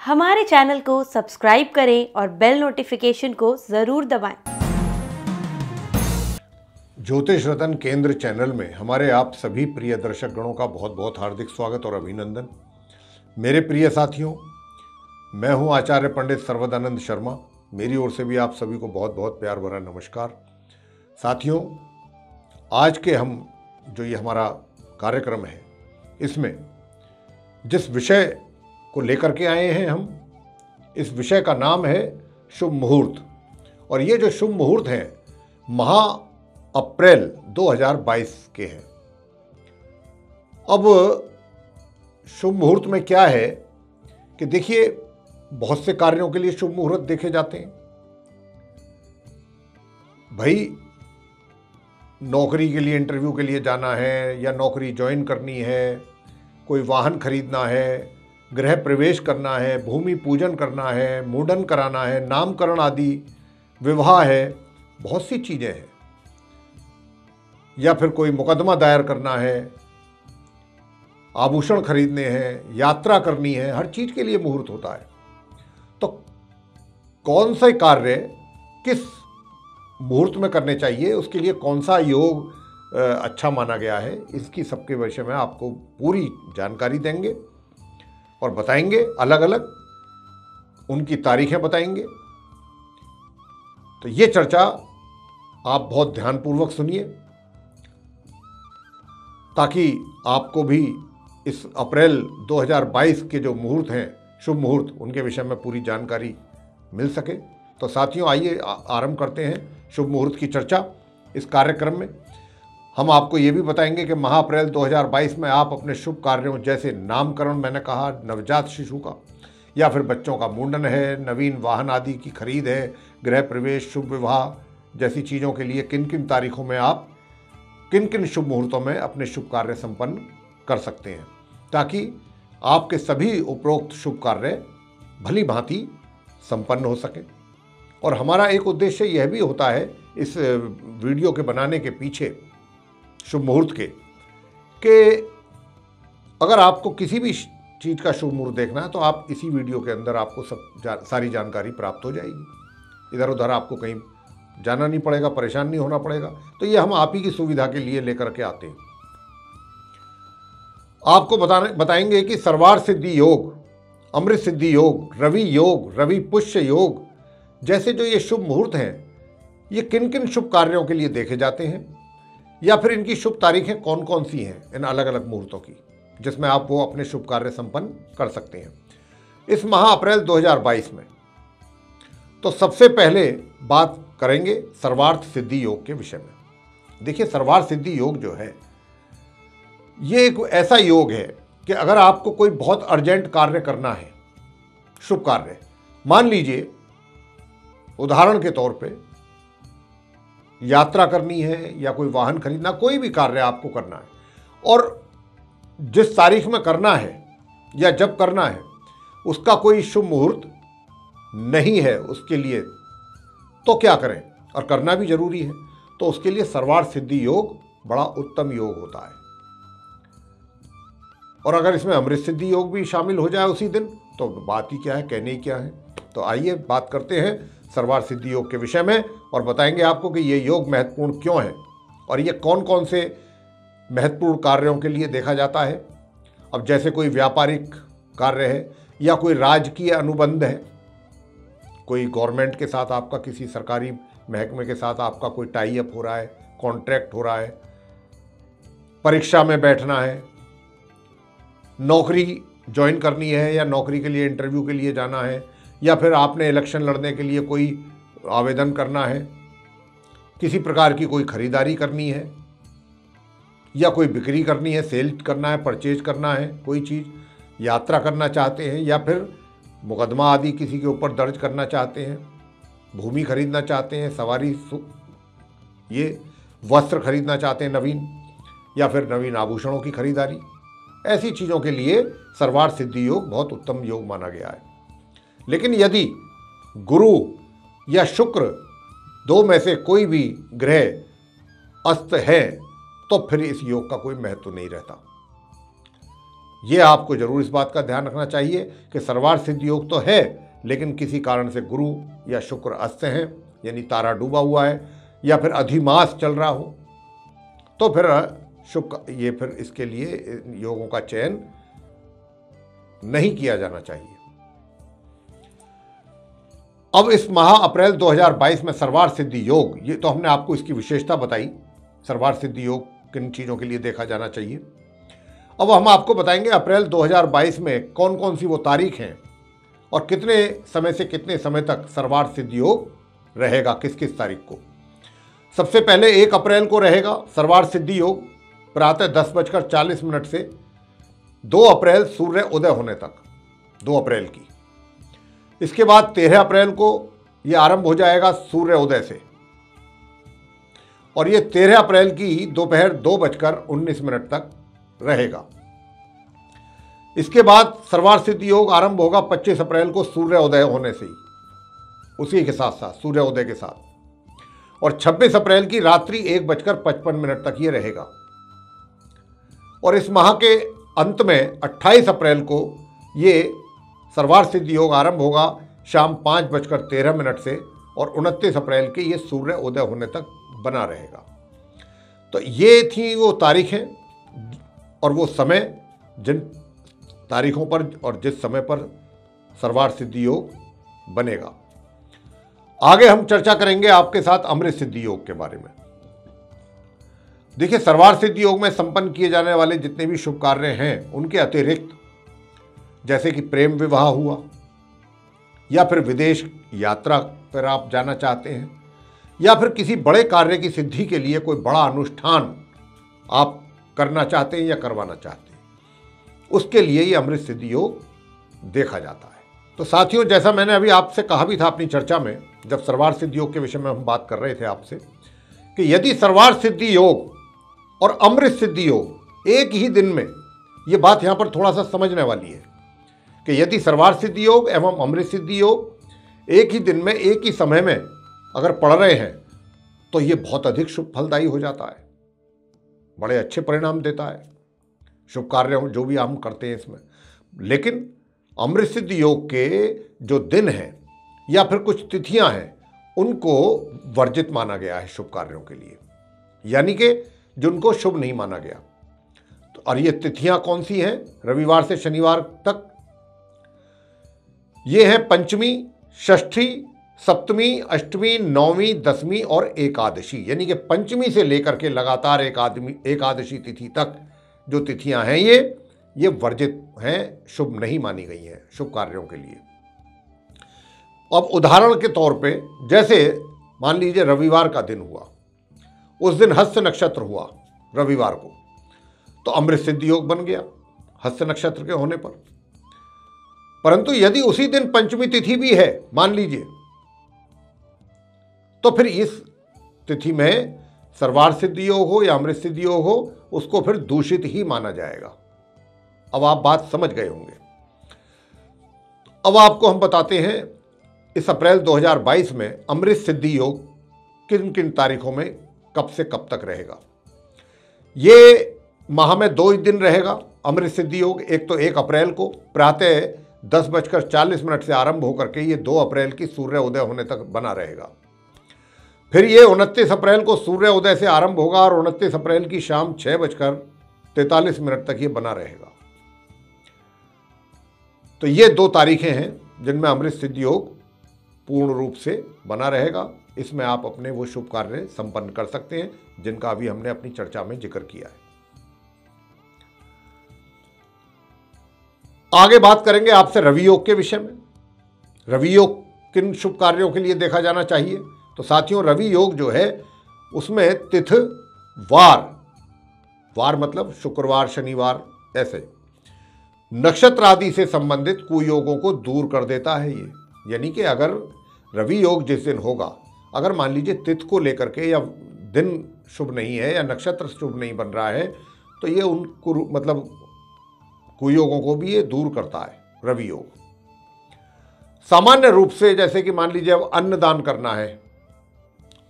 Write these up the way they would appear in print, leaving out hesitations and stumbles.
हमारे चैनल को सब्सक्राइब करें और बेल नोटिफिकेशन को ज़रूर दबाएं। ज्योतिष रतन केंद्र चैनल में हमारे आप सभी प्रिय दर्शक गणों का बहुत बहुत हार्दिक स्वागत और अभिनंदन। मेरे प्रिय साथियों, मैं हूं आचार्य पंडित सर्वदानंद शर्मा। मेरी ओर से भी आप सभी को बहुत बहुत प्यार भरा नमस्कार। साथियों, आज के हम जो ये हमारा कार्यक्रम है, इसमें जिस विषय को लेकर के आए हैं हम, इस विषय का नाम है शुभ मुहूर्त। और ये जो शुभ मुहूर्त हैं महा अप्रैल 2022 के हैं। अब शुभ मुहूर्त में क्या है कि देखिए, बहुत से कार्यों के लिए शुभ मुहूर्त देखे जाते हैं। भाई, नौकरी के लिए, इंटरव्यू के लिए जाना है या नौकरी ज्वाइन करनी है, कोई वाहन खरीदना है, गृह प्रवेश करना है, भूमि पूजन करना है, मुंडन कराना है, नामकरण आदि, विवाह है, बहुत सी चीज़ें हैं। या फिर कोई मुकदमा दायर करना है, आभूषण खरीदने हैं, यात्रा करनी है, हर चीज़ के लिए मुहूर्त होता है। तो कौन से कार्य किस मुहूर्त में करने चाहिए, उसके लिए कौन सा योग अच्छा माना गया है, इसकी सबके विषय में आपको पूरी जानकारी देंगे और बताएंगे। अलग अलग उनकी तारीखें बताएंगे। तो ये चर्चा आप बहुत ध्यानपूर्वक सुनिए, ताकि आपको भी इस अप्रैल 2022 के जो मुहूर्त हैं, शुभ मुहूर्त, उनके विषय में पूरी जानकारी मिल सके। तो साथियों, आइए आरंभ करते हैं शुभ मुहूर्त की चर्चा। इस कार्यक्रम में हम आपको ये भी बताएंगे कि महा अप्रैल 2022 में आप अपने शुभ कार्यों, जैसे नामकरण, मैंने कहा नवजात शिशु का, या फिर बच्चों का मुंडन है, नवीन वाहन आदि की खरीद है, गृह प्रवेश, शुभ विवाह जैसी चीज़ों के लिए किन किन तारीखों में आप किन किन शुभ मुहूर्तों में अपने शुभ कार्य संपन्न कर सकते हैं, ताकि आपके सभी उपरोक्त शुभ कार्य भली भांति संपन्न हो सके। और हमारा एक उद्देश्य यह भी होता है इस वीडियो के बनाने के पीछे, शुभ मुहूर्त के, कि अगर आपको किसी भी चीज़ का शुभ मुहूर्त देखना है तो आप इसी वीडियो के अंदर आपको सारी जानकारी प्राप्त हो जाएगी। इधर उधर आपको कहीं जाना नहीं पड़ेगा, परेशान नहीं होना पड़ेगा। तो ये हम आप ही की सुविधा के लिए लेकर के आते हैं। आपको बताएंगे कि सर्वार सिद्धि योग, अमृत सिद्धि योग, रवि पुष्य योग जैसे जो ये शुभ मुहूर्त हैं, ये किन किन शुभ कार्यों के लिए देखे जाते हैं, या फिर इनकी शुभ तारीखें कौन कौन सी हैं इन अलग अलग मुहूर्तों की, जिसमें आप वो अपने शुभ कार्य संपन्न कर सकते हैं इस महा अप्रैल 2022 में। तो सबसे पहले बात करेंगे सर्वार्थ सिद्धि योग के विषय में। देखिए, सर्वार्थ सिद्धि योग जो है, ये एक ऐसा योग है कि अगर आपको कोई बहुत अर्जेंट कार्य करना है, शुभ कार्य, मान लीजिए उदाहरण के तौर पे यात्रा करनी है या कोई वाहन खरीदना, कोई भी कार्य आपको करना है, और जिस तारीख में करना है या जब करना है उसका कोई शुभ मुहूर्त नहीं है उसके लिए, तो क्या करें, और करना भी जरूरी है, तो उसके लिए सर्वार्थ सिद्धि योग बड़ा उत्तम योग होता है। और अगर इसमें अमृत सिद्धि योग भी शामिल हो जाए उसी दिन, तो बात ही क्या है, कहने ही क्या है। तो आइए बात करते हैं सर्वार्थ सिद्धि योग के विषय में और बताएंगे आपको कि ये योग महत्वपूर्ण क्यों है और ये कौन कौन से महत्वपूर्ण कार्यों के लिए देखा जाता है। अब जैसे कोई व्यापारिक कार्य है या कोई राजकीय अनुबंध है, कोई गवर्नमेंट के साथ आपका, किसी सरकारी महकमे के साथ आपका कोई टाई अप हो रहा है, कॉन्ट्रैक्ट हो रहा है, परीक्षा में बैठना है, नौकरी ज्वाइन करनी है या नौकरी के लिए इंटरव्यू के लिए जाना है, या फिर आपने इलेक्शन लड़ने के लिए कोई आवेदन करना है, किसी प्रकार की कोई खरीदारी करनी है या कोई बिक्री करनी है, सेल करना है, परचेज करना है, कोई चीज़, यात्रा करना चाहते हैं, या फिर मुकदमा आदि किसी के ऊपर दर्ज करना चाहते हैं, भूमि खरीदना चाहते हैं, सवारी, ये वस्त्र खरीदना चाहते हैं नवीन, या फिर नवीन आभूषणों की खरीदारी, ऐसी चीज़ों के लिए सर्वार्थ सिद्धि योग बहुत उत्तम योग माना गया है। लेकिन यदि गुरु या शुक्र दो में से कोई भी ग्रह अस्त है तो फिर इस योग का कोई महत्व नहीं रहता। ये आपको जरूर इस बात का ध्यान रखना चाहिए कि सर्वार्थ सिद्धि योग तो है, लेकिन किसी कारण से गुरु या शुक्र अस्त हैं, यानी तारा डूबा हुआ है, या फिर अधिमास चल रहा हो, तो फिर ये फिर इसके लिए योगों का चयन नहीं किया जाना चाहिए। अब इस माह अप्रैल 2022 में सर्वार्थ सिद्धि योग, ये तो हमने आपको इसकी विशेषता बताई, सर्वार्थ सिद्धि योग किन चीज़ों के लिए देखा जाना चाहिए। अब हम आपको बताएंगे अप्रैल 2022 में कौन कौन सी वो तारीख हैं और कितने समय से कितने समय तक सर्वार्थ सिद्धि योग रहेगा, किस किस तारीख को। सबसे पहले 1 अप्रैल को रहेगा सर्वार्थ सिद्धि योग प्रातः 10:40 से 2 अप्रैल सूर्य उदय होने तक, 2 अप्रैल की। इसके बाद 13 अप्रैल को ये आरंभ हो जाएगा सूर्य उदय से, और ये 13 अप्रैल की दोपहर 2:19 तक रहेगा। इसके बाद सर्वार्थ सिद्धि योग आरंभ होगा 25 अप्रैल को सूर्य उदय होने से ही, उसी के साथ साथ सूर्य उदय के साथ, और 26 अप्रैल की रात्रि 1:55 तक ये रहेगा। और इस माह के अंत में 28 अप्रैल को ये सर्वार्थ सिद्धि योग आरंभ होगा शाम 5:13 से, और 29 अप्रैल के ये सूर्य उदय होने तक बना रहेगा। तो ये थी वो तारीखें और वो समय, जिन तारीखों पर और जिस समय पर सर्वार्थ सिद्धि योग बनेगा। आगे हम चर्चा करेंगे आपके साथ अमृत सिद्धि योग के बारे में। देखिए, सर्वार्थ सिद्धि योग में संपन्न किए जाने वाले जितने भी शुभ कार्य हैं, उनके अतिरिक्त जैसे कि प्रेम विवाह हुआ, या फिर विदेश यात्रा पर आप जाना चाहते हैं, या फिर किसी बड़े कार्य की सिद्धि के लिए कोई बड़ा अनुष्ठान आप करना चाहते हैं या करवाना चाहते हैं, उसके लिए ये अमृत सिद्धि योग देखा जाता है। तो साथियों, जैसा मैंने अभी आपसे कहा भी था अपनी चर्चा में, जब सर्वार्थ सिद्धि योग के विषय में हम बात कर रहे थे आपसे, कि यदि सर्वार्थ सिद्धि योग और अमृत सिद्धि योग एक ही दिन में, ये बात यहां पर थोड़ा सा समझने वाली है कि यदि सर्वार्थ सिद्धि योग एवं अमृत सिद्धि योग एक ही दिन में एक ही समय में अगर पढ़ रहे हैं, तो ये बहुत अधिक शुभ फलदायी हो जाता है, बड़े अच्छे परिणाम देता है शुभ कार्य जो भी हम करते हैं इसमें। लेकिन अमृत सिद्धि योग के जो दिन हैं या फिर कुछ तिथियां हैं, उनको वर्जित माना गया है शुभ कार्यों के लिए, यानी कि जिनको शुभ नहीं माना गया। तो और ये तिथियां कौन सी हैं? रविवार से शनिवार तक ये हैं पंचमी, षष्ठी, सप्तमी, अष्टमी, नौवीं, दसवीं और एकादशी, यानी कि पंचमी से लेकर के लगातार एकादशी तिथि तक जो तिथियां हैं ये वर्जित हैं, शुभ नहीं मानी गई हैं शुभ कार्यों के लिए। अब उदाहरण के तौर पे, जैसे मान लीजिए रविवार का दिन हुआ, उस दिन हस्त नक्षत्र हुआ रविवार को, तो अमृत सिद्धि योग बन गया हस्त नक्षत्र के होने पर। परंतु यदि उसी दिन पंचमी तिथि भी है मान लीजिए, तो फिर इस तिथि में सर्वार्थ सिद्धि योग हो या अमृत सिद्धि योग हो, उसको फिर दूषित ही माना जाएगा। अब आप बात समझ गए होंगे। अब आपको हम बताते हैं इस अप्रैल 2022 में अमृत सिद्धि योग किन किन तारीखों में कब से कब तक रहेगा। ये माह में 2 दिन रहेगा अमृत सिद्धि योग। एक तो 1 अप्रैल को प्रातः 10:40 से आरंभ होकर के ये 2 अप्रैल की सूर्य उदय होने तक बना रहेगा। फिर ये 29 अप्रैल को सूर्य उदय से आरंभ होगा और 29 अप्रैल की शाम 6:43 तक ये बना रहेगा। तो ये 2 तारीखें हैं जिनमें अमृत सिद्धि योग पूर्ण रूप से बना रहेगा। इसमें आप अपने वो शुभ कार्य संपन्न कर सकते हैं जिनका अभी हमने अपनी चर्चा में जिक्र किया है। आगे बात करेंगे आपसे रवि योग के विषय में। रवि योग किन शुभ कार्यों के लिए देखा जाना चाहिए? तो साथियों, रवि योग जो है उसमें तिथ वार मतलब शुक्रवार, शनिवार, ऐसे नक्षत्र आदि से संबंधित कुयोगों को दूर कर देता है ये। यानी कि अगर रवि योग जिस दिन होगा, अगर मान लीजिए तिथि को लेकर के या दिन शुभ नहीं है या नक्षत्र शुभ नहीं बन रहा है, तो ये उनको मतलब कुयोगों को भी ये दूर करता है रवि योग। सामान्य रूप से जैसे कि मान लीजिए अब अन्न दान करना है,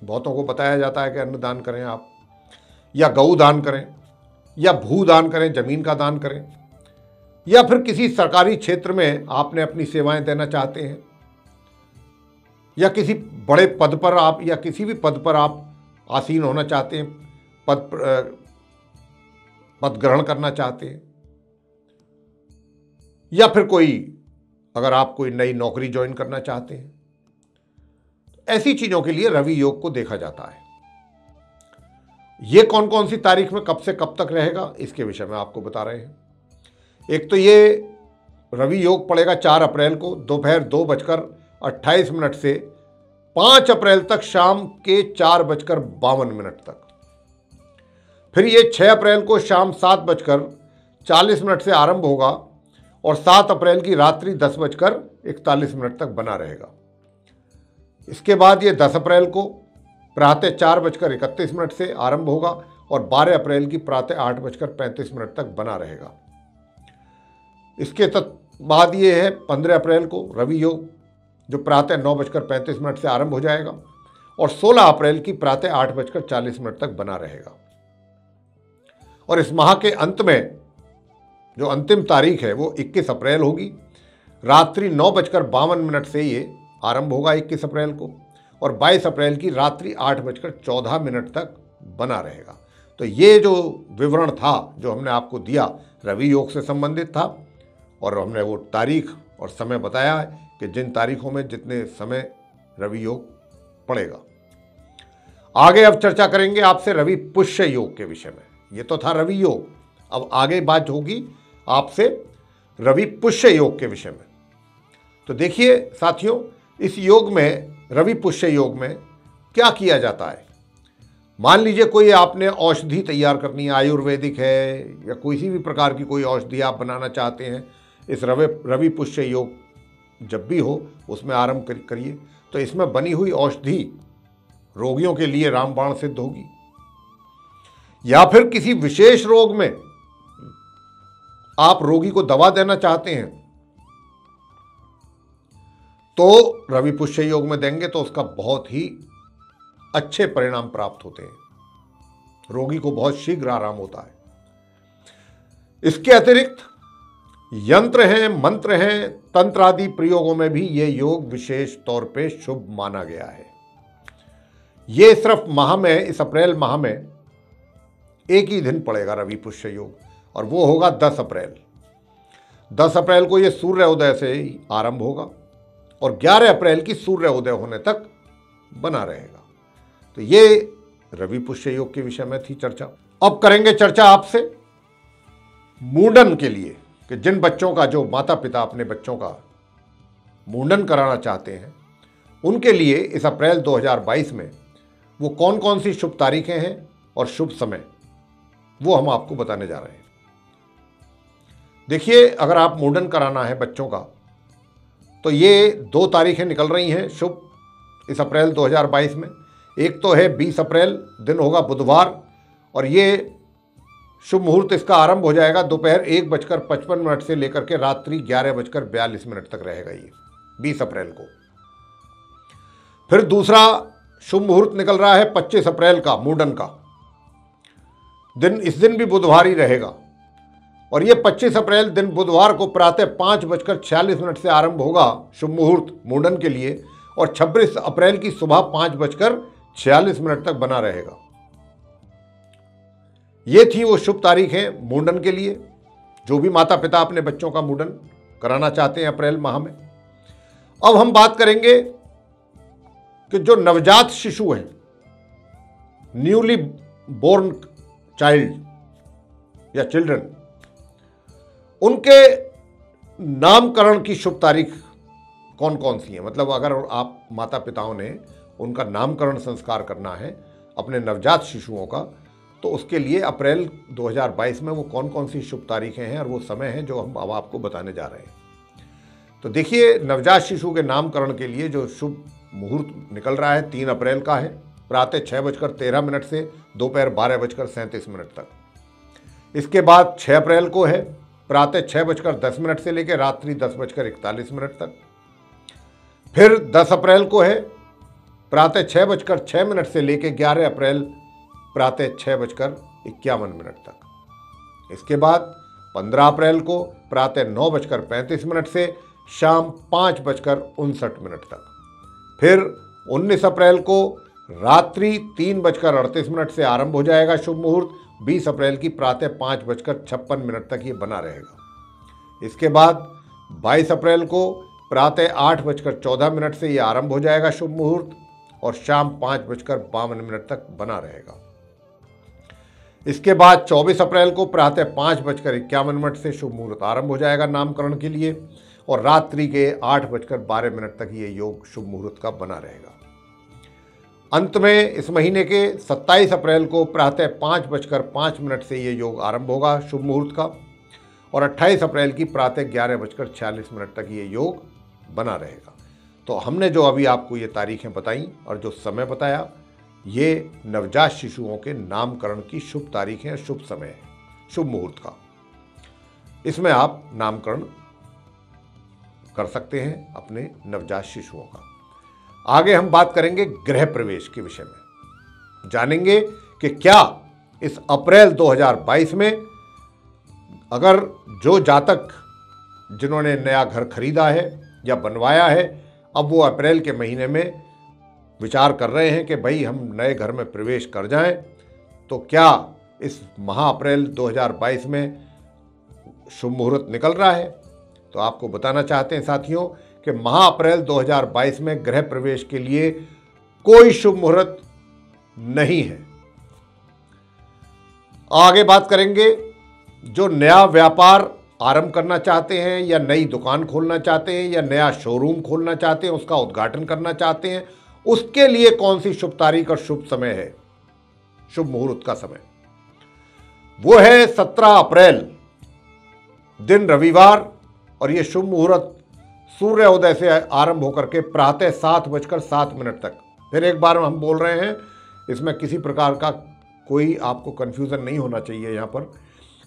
बहुतों को बताया जाता है कि अन्न दान करें आप, या गऊ दान करें, या भू दान करें, जमीन का दान करें, या फिर किसी सरकारी क्षेत्र में आपने अपनी सेवाएं देना चाहते हैं, या किसी बड़े पद पर आप या किसी भी पद पर आप आसीन होना चाहते हैं, पद ग्रहण करना चाहते हैं, या फिर अगर आप कोई नई नौकरी ज्वाइन करना चाहते हैं, ऐसी चीजों के लिए रवि योग को देखा जाता है। ये कौन कौन सी तारीख में कब से कब तक रहेगा, इसके विषय में आपको बता रहे हैं। एक तो ये रवि योग पड़ेगा 4 अप्रैल को दोपहर 2:28 से 5 अप्रैल तक शाम के 4:52 तक। फिर ये 6 अप्रैल को शाम 7:40 से आरंभ होगा और 7 अप्रैल की रात्रि 10:41 तक बना रहेगा। इसके बाद ये 10 अप्रैल को प्रातः 4:31 से आरंभ होगा और 12 अप्रैल की प्रातः 8:35 तक बना रहेगा। इसके बाद ये है 15 अप्रैल को रवि योग, जो प्रातः 9:35 से आरंभ हो जाएगा और 16 अप्रैल की प्रातः 8:40 तक बना रहेगा। और इस माह के अंत में जो अंतिम तारीख है वो 21 अप्रैल होगी। रात्रि 9:52 से ये आरंभ होगा 21 अप्रैल को और 22 अप्रैल की रात्रि 8:14 तक बना रहेगा। तो ये जो विवरण था जो हमने आपको दिया रवि योग से संबंधित था, और हमने वो तारीख और समय बताया है कि जिन तारीखों में जितने समय रवि योग पड़ेगा। आगे अब चर्चा करेंगे आपसे रवि पुष्य योग के विषय में। ये तो था रवि योग, अब आगे बात होगी आपसे रवि पुष्य योग के विषय में। तो देखिए साथियों, इस योग में रवि पुष्य योग में क्या किया जाता है। मान लीजिए कोई आपने औषधि तैयार करनी है, आयुर्वेदिक है या किसी भी प्रकार की कोई औषधि आप बनाना चाहते हैं, इस रवि पुष्य योग जब भी हो उसमें आरंभ करिए। तो इसमें बनी हुई औषधि रोगियों के लिए रामबाण सिद्ध होगी। या फिर किसी विशेष रोग में आप रोगी को दवा देना चाहते हैं तो रवि पुष्य योग में देंगे तो उसका बहुत ही अच्छे परिणाम प्राप्त होते हैं, रोगी को बहुत शीघ्र आराम होता है। इसके अतिरिक्त यंत्र हैं, मंत्र हैं, तंत्र आदि प्रयोगों में भी यह योग विशेष तौर पे शुभ माना गया है। ये सिर्फ माह में, इस अप्रैल माह में एक ही दिन पड़ेगा रवि पुष्य योग, और वो होगा 10 अप्रैल। 10 अप्रैल को ये सूर्य उदय से ही आरंभ होगा और 11 अप्रैल की सूर्य उदय होने तक बना रहेगा। तो ये रवि पुष्य योग के विषय में थी चर्चा। अब करेंगे चर्चा आपसे मुंडन के लिए, कि जिन बच्चों का, जो माता पिता अपने बच्चों का मुंडन कराना चाहते हैं, उनके लिए इस अप्रैल 2022 में वो कौन कौन सी शुभ तारीखें हैं और शुभ समय, वो हम आपको बताने जा रहे हैं। देखिए, अगर आप मुंडन कराना है बच्चों का तो ये 2 तारीखें निकल रही हैं शुभ इस अप्रैल 2022 में। एक तो है 20 अप्रैल, दिन होगा बुधवार, और ये शुभ मुहूर्त इसका आरंभ हो जाएगा दोपहर 1:55 से लेकर के रात्रि 11:42 तक रहेगा ये 20 अप्रैल को। फिर दूसरा शुभ मुहूर्त निकल रहा है 25 अप्रैल का, मुंडन का दिन। इस दिन भी बुधवार ही रहेगा और ये 25 अप्रैल दिन बुधवार को प्रातः 5:46 से आरंभ होगा शुभ मुहूर्त मुंडन के लिए, और 26 अप्रैल की सुबह 5:46 तक बना रहेगा। ये थी वो शुभ तारीखें मुंडन के लिए, जो भी माता पिता अपने बच्चों का मुंडन कराना चाहते हैं अप्रैल माह में। अब हम बात करेंगे कि जो नवजात शिशु हैं, न्यूली बोर्न चाइल्ड या चिल्ड्रन, उनके नामकरण की शुभ तारीख कौन कौन सी है। मतलब अगर आप माता पिताओं ने उनका नामकरण संस्कार करना है अपने नवजात शिशुओं का, तो उसके लिए अप्रैल 2022 में वो कौन कौन सी शुभ तारीखें हैं और वो समय है जो हम अब आपको बताने जा रहे हैं। तो देखिए, नवजात शिशु के नामकरण के लिए जो शुभ मुहूर्त निकल रहा है 3 अप्रैल का है, प्रातः 6:13 से दोपहर 12:37 तक। इसके बाद 6 अप्रैल को है, प्रातः 6:10 से लेकर रात्रि 10:41 तक। फिर 10 अप्रैल को है, प्रातः 6:06 से लेकर 11 अप्रैल प्रातः 6:51 तक। इसके बाद 15 अप्रैल को प्रातः 9:35 से शाम 5:59 तक। फिर 19 अप्रैल को रात्रि 3:38 से आरंभ हो जाएगा शुभ मुहूर्त। 20 अप्रैल की प्रातः 5:56 तक ये बना रहेगा। इसके बाद 22 अप्रैल को प्रातः 8:14 से ये आरंभ हो जाएगा शुभ मुहूर्त और शाम 5:52 तक बना रहेगा। इसके बाद 24 अप्रैल को प्रातः 5:51 से शुभ मुहूर्त आरंभ हो जाएगा नामकरण के लिए और रात्रि के 8:12 तक ये योग शुभ मुहूर्त का बना रहेगा। अंत में इस महीने के 27 अप्रैल को प्रातः 5:05 से ये योग आरंभ होगा शुभ मुहूर्त का और 28 अप्रैल की प्रातः 11:46 तक ये योग बना रहेगा। तो हमने जो अभी आपको ये तारीखें बताई और जो समय बताया, ये नवजात शिशुओं के नामकरण की शुभ तारीखें, शुभ समय है, शुभ मुहूर्त का। इसमें आप नामकरण कर सकते हैं अपने नवजात शिशुओं का। आगे हम बात करेंगे गृह प्रवेश के विषय में। जानेंगे कि क्या इस अप्रैल 2022 में अगर जो जातक जिन्होंने नया घर खरीदा है या बनवाया है, अब वो अप्रैल के महीने में विचार कर रहे हैं कि भाई हम नए घर में प्रवेश कर जाएं, तो क्या इस महा अप्रैल 2022 में शुभ मुहूर्त निकल रहा है? तो आपको बताना चाहते हैं साथियों कि महा अप्रैल 2022 में गृह प्रवेश के लिए कोई शुभ मुहूर्त नहीं है। आगे बात करेंगे जो नया व्यापार आरंभ करना चाहते हैं या नई दुकान खोलना चाहते हैं या नया शोरूम खोलना चाहते हैं, उसका उद्घाटन करना चाहते हैं, उसके लिए कौन सी शुभ तारीख और शुभ समय है, शुभ मुहूर्त का समय? वो है 17 अप्रैल दिन रविवार और ये शुभ मुहूर्त सूर्योदय से आरंभ होकर के प्रातः 7:07 तक। फिर एक बार हम बोल रहे हैं, इसमें किसी प्रकार का कोई आपको कंफ्यूजन नहीं होना चाहिए। यहाँ पर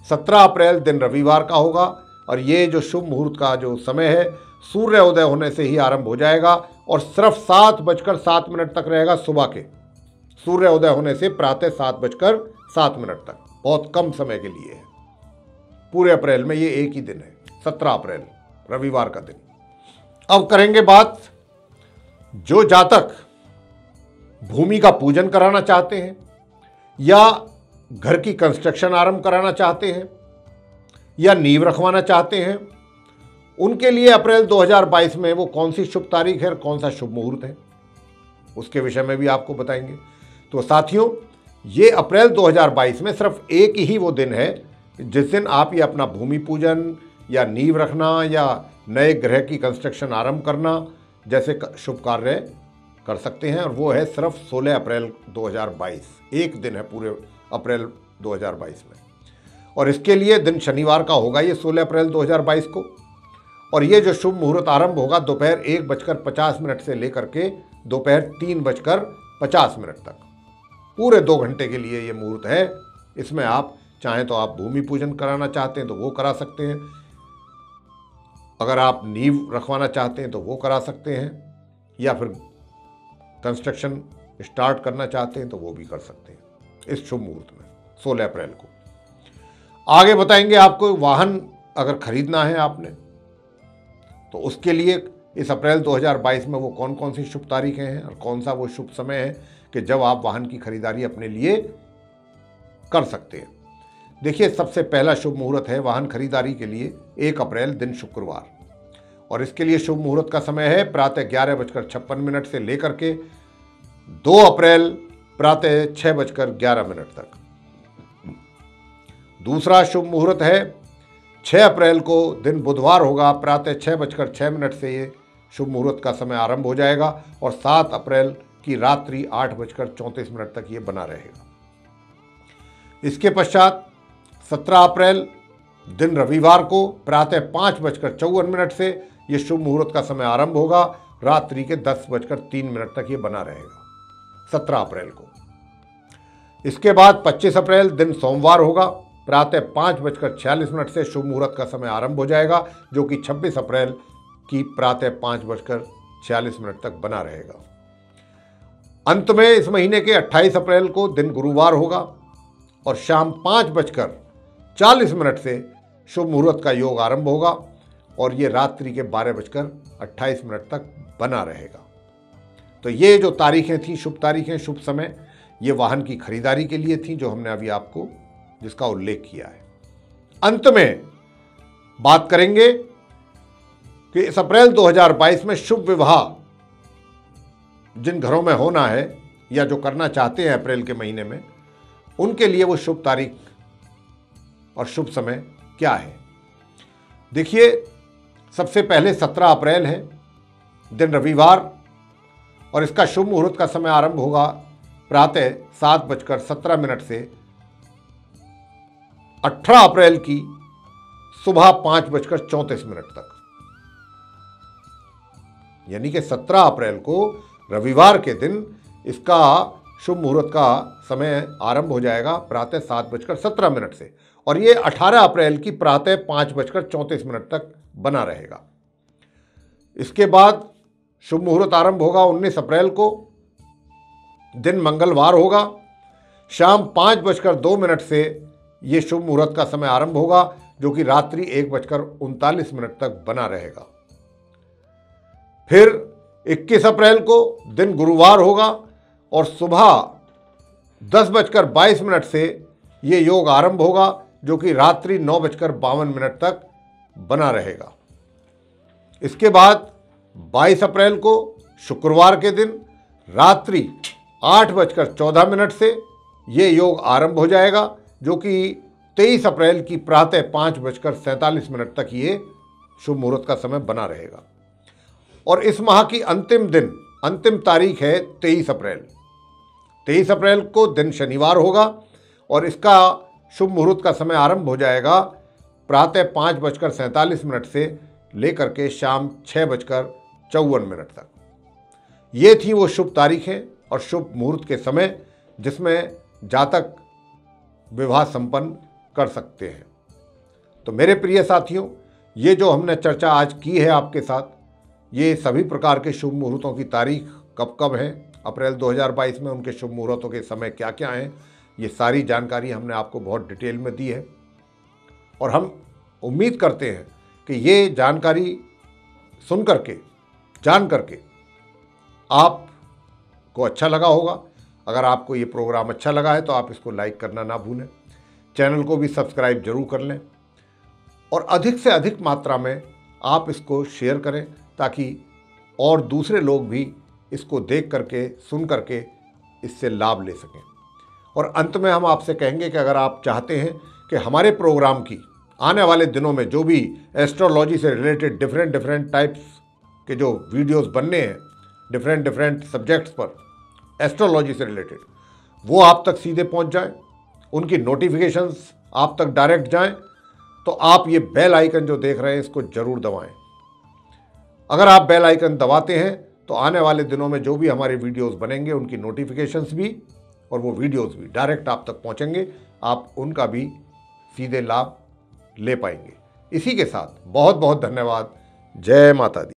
17 अप्रैल दिन रविवार का होगा और ये जो शुभ मुहूर्त का जो समय है सूर्योदय होने से ही आरंभ हो जाएगा और सिर्फ 7:07 तक रहेगा सुबह के। सूर्योदय होने से प्रातः 7:07 तक, बहुत कम समय के लिए है। पूरे अप्रैल में ये एक ही दिन है, 17 अप्रैल रविवार का दिन। अब करेंगे बात जो जातक भूमि का पूजन कराना चाहते हैं या घर की कंस्ट्रक्शन आरंभ कराना चाहते हैं या नींव रखवाना चाहते हैं, उनके लिए अप्रैल 2022 में वो कौन सी शुभ तारीख है और कौन सा शुभ मुहूर्त है, उसके विषय में भी आपको बताएंगे। तो साथियों, ये अप्रैल 2022 में सिर्फ एक ही वो दिन है जिस दिन आप ये अपना भूमि पूजन या नींव रखना या नए गृह की कंस्ट्रक्शन आरंभ करना जैसे शुभ कार्य कर सकते हैं, और वो है सिर्फ 16 अप्रैल 2022। एक दिन है पूरे अप्रैल 2022 में और इसके लिए दिन शनिवार का होगा ये 16 अप्रैल 2022 को। और ये जो शुभ मुहूर्त आरंभ होगा दोपहर 1:50 से लेकर के दोपहर 3:50 तक, पूरे 2 घंटे के लिए ये मुहूर्त है। इसमें आप चाहें तो आप भूमि पूजन कराना चाहते हैं तो वो करा सकते हैं, अगर आप नींव रखवाना चाहते हैं तो वो करा सकते हैं, या फिर कंस्ट्रक्शन स्टार्ट करना चाहते हैं तो वो भी कर सकते हैं इस शुभ मुहूर्त में 16 अप्रैल को। आगे बताएंगे आपको वाहन अगर खरीदना है आपने, तो उसके लिए इस अप्रैल 2022 में वो कौन कौन सी शुभ तारीखें हैं और कौन सा वो शुभ समय है कि जब आप वाहन की खरीदारी अपने लिए कर सकते हैं। देखिए, सबसे पहला शुभ मुहूर्त है वाहन खरीदारी के लिए 1 अप्रैल दिन शुक्रवार, और इसके लिए शुभ मुहूर्त का समय है प्रातः 11:56 से लेकर के 2 अप्रैल प्रातः 6:11 तक। दूसरा शुभ मुहूर्त है 6 अप्रैल को दिन बुधवार होगा, प्रातः 6:06 से ये शुभ मुहूर्त का समय आरंभ हो जाएगा और 7 अप्रैल की रात्रि 8:34 तक ये बना रहेगा। इसके पश्चात 17 अप्रैल दिन रविवार को प्रातः 5:54 से ये शुभ मुहूर्त का समय आरंभ होगा, रात्रि के 10:03 तक ये बना रहेगा 17 अप्रैल को। इसके बाद 25 अप्रैल दिन सोमवार होगा, प्रातः 5:46 से शुभ मुहूर्त का समय आरंभ हो जाएगा, जो कि 26 अप्रैल की प्रातः 5:46 तक बना रहेगा। अंत में इस महीने के 28 अप्रैल को दिन गुरुवार होगा और शाम 5:40 से शुभ मुहूर्त का योग आरंभ होगा और ये रात्रि के 12:28 तक बना रहेगा। तो ये जो तारीखें थी, शुभ तारीखें, शुभ समय, ये वाहन की खरीदारी के लिए थी जो हमने अभी आपको जिसका उल्लेख किया है। अंत में बात करेंगे कि इस अप्रैल 2022 में शुभ विवाह जिन घरों में होना है या जो करना चाहते हैं अप्रैल के महीने में, उनके लिए वो शुभ तारीख और शुभ समय क्या है। देखिए, सबसे पहले 17 अप्रैल है, दिन रविवार, और इसका शुभ मुहूर्त का समय आरंभ होगा प्रातः 7:17 से 18 अप्रैल की सुबह 5:34 तक। यानी कि 17 अप्रैल को रविवार के दिन इसका शुभ मुहूर्त का समय आरंभ हो जाएगा प्रातः 7:17 से, और ये 18 अप्रैल की प्रातः 5:34 तक बना रहेगा। इसके बाद शुभ मुहूर्त आरंभ होगा 19 अप्रैल को, दिन मंगलवार होगा, शाम 5:02 से ये शुभ मुहूर्त का समय आरंभ होगा जो कि रात्रि 1:39 तक बना रहेगा। फिर 21 अप्रैल को दिन गुरुवार होगा और सुबह 10:22 से ये योग आरंभ होगा जो कि रात्रि 9:52 तक बना रहेगा। इसके बाद 22 अप्रैल को शुक्रवार के दिन रात्रि 8:14 से ये योग आरंभ हो जाएगा जो कि 23 अप्रैल की प्रातः 5:47 तक ये शुभ मुहूर्त का समय बना रहेगा। और इस माह की अंतिम तारीख है 23 अप्रैल। 23 अप्रैल को दिन शनिवार होगा और इसका शुभ मुहूर्त का समय आरंभ हो जाएगा प्रातः 5:47 से लेकर के शाम 6:54 तक। ये थी वो शुभ तारीखें और शुभ मुहूर्त के समय जिसमें जातक विवाह संपन्न कर सकते हैं। तो मेरे प्रिय साथियों, ये जो हमने चर्चा आज की है आपके साथ, ये सभी प्रकार के शुभ मुहूर्तों की तारीख कब कब है अप्रैल 2022 में, उनके शुभ मुहूर्तों के समय क्या क्या हैं, ये सारी जानकारी हमने आपको बहुत डिटेल में दी है। और हम उम्मीद करते हैं कि ये जानकारी सुन करके, जान करके आपको अच्छा लगा होगा। अगर आपको ये प्रोग्राम अच्छा लगा है तो आप इसको लाइक करना ना भूलें, चैनल को भी सब्सक्राइब जरूर कर लें और अधिक से अधिक मात्रा में आप इसको शेयर करें ताकि और दूसरे लोग भी इसको देख करके, सुन करके इससे लाभ ले सकें। और अंत में हम आपसे कहेंगे कि अगर आप चाहते हैं कि हमारे प्रोग्राम की आने वाले दिनों में जो भी एस्ट्रोलॉजी से रिलेटेड डिफरेंट टाइप्स के जो वीडियोस बनने हैं, डिफरेंट सब्जेक्ट्स पर एस्ट्रोलॉजी से रिलेटेड, वो आप तक सीधे पहुंच जाएं, उनकी नोटिफिकेशंस आप तक डायरेक्ट जाएं, तो आप ये बेल आइकन जो देख रहे हैं इसको ज़रूर दबाएं। अगर आप बेल आइकन दबाते हैं तो आने वाले दिनों में जो भी हमारे वीडियोस बनेंगे उनकी नोटिफिकेशंस भी और वो वीडियोस भी डायरेक्ट आप तक पहुंचेंगे, आप उनका भी सीधे लाभ ले पाएंगे। इसी के साथ बहुत बहुत धन्यवाद। जय माता दी।